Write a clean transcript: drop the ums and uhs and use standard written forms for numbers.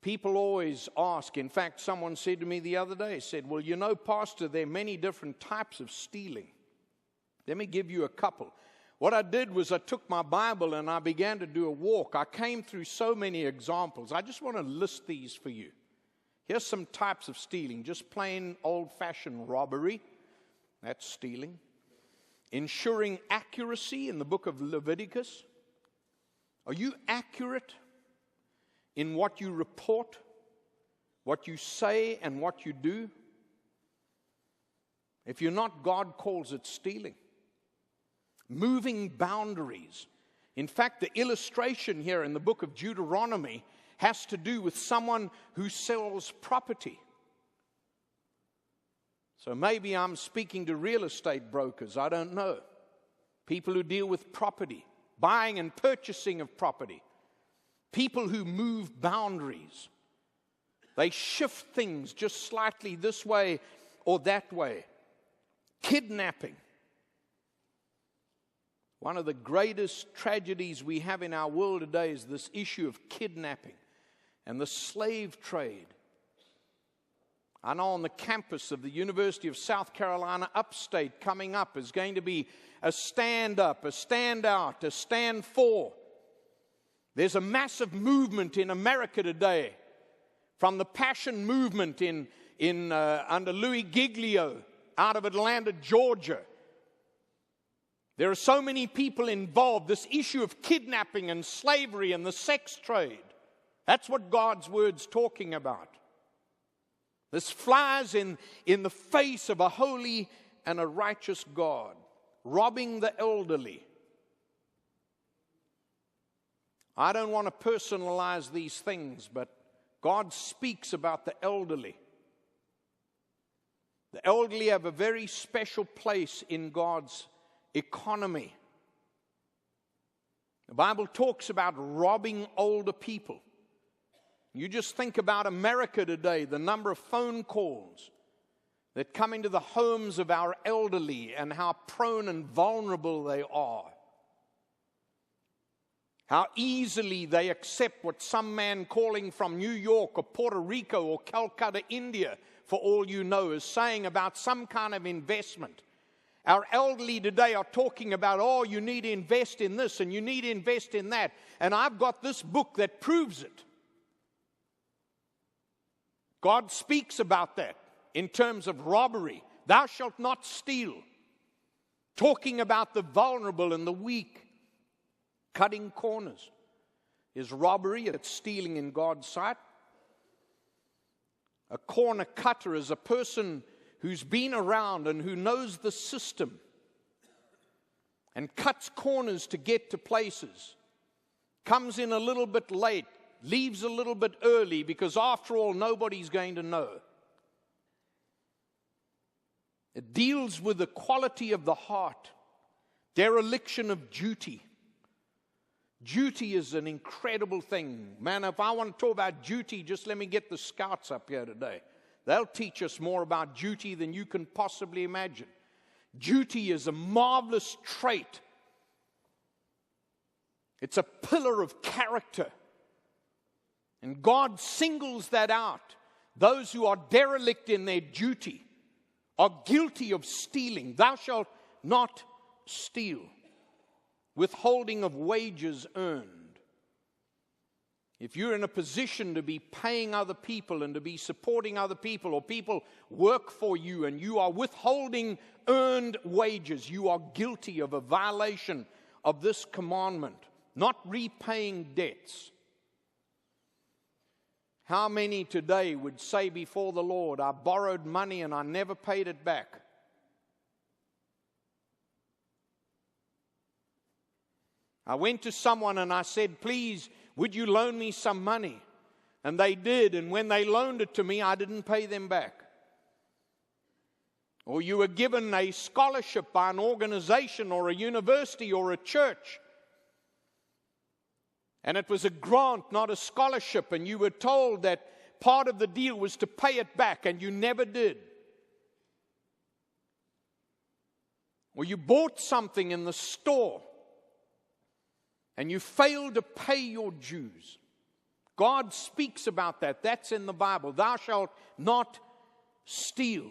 People always ask. In fact, someone said to me the other day, said, well, you know, Pastor, there are many different types of stealing. Let me give you a couple. What I did was I took my Bible and I began to do a walk. I came through so many examples. I just want to list these for you. Here's some types of stealing. Just plain old-fashioned robbery. That's stealing. Ensuring accuracy in the book of Leviticus. Are you accurate in what you report, what you say, and what you do? If you're not, God calls it stealing. Moving boundaries. In fact, the illustration here in the book of Deuteronomy has to do with someone who sells property. So maybe I'm speaking to real estate brokers, I don't know. People who deal with property, buying and purchasing of property. People who move boundaries. They shift things just slightly this way or that way. Kidnapping. One of the greatest tragedies we have in our world today is this issue of kidnapping and the slave trade. I know on the campus of the University of South Carolina upstate coming up is going to be a stand up, a stand out, a stand for. There's a massive movement in America today, from the Passion Movement under Louis Giglio out of Atlanta, Georgia. There are so many people involved. This issue of kidnapping and slavery and the sex trade. That's what God's word's talking about. This flies in the face of a holy and a righteous God. Robbing the elderly. I don't want to personalize these things, but God speaks about the elderly. The elderly have a very special place in God's economy. The Bible talks about robbing older people. You just think about America today, the number of phone calls that come into the homes of our elderly and how prone and vulnerable they are. How easily they accept what some man calling from New York or Puerto Rico or Calcutta, India, for all you know, is saying about some kind of investment. Our elderly today are talking about, oh, you need to invest in this and you need to invest in that. And I've got this book that proves it. God speaks about that in terms of robbery. Thou shalt not steal. Talking about the vulnerable and the weak. Cutting corners is robbery. It's stealing in God's sight. A corner cutter is a person who's been around and who knows the system and cuts corners to get to places. Comes in a little bit late, leaves a little bit early because after all, nobody's going to know. It deals with the quality of the heart, dereliction of duty. Duty is an incredible thing. Man, if I want to talk about duty, just let me get the scouts up here today. They'll teach us more about duty than you can possibly imagine. Duty is a marvelous trait. It's a pillar of character. And God singles that out. Those who are derelict in their duty are guilty of stealing. Thou shalt not steal. Withholding of wages earned. If you're in a position to be paying other people and to be supporting other people, or people work for you and you are withholding earned wages, you are guilty of a violation of this commandment. Not repaying debts. How many today would say before the Lord, I borrowed money and I never paid it back? I went to someone and I said, please, would you loan me some money? And they did, and when they loaned it to me, I didn't pay them back. Or you were given a scholarship by an organization or a university or a church. And it was a grant, not a scholarship, and you were told that part of the deal was to pay it back, and you never did. Or you bought something in the store, and you failed to pay your dues. God speaks about that. That's in the Bible. Thou shalt not steal.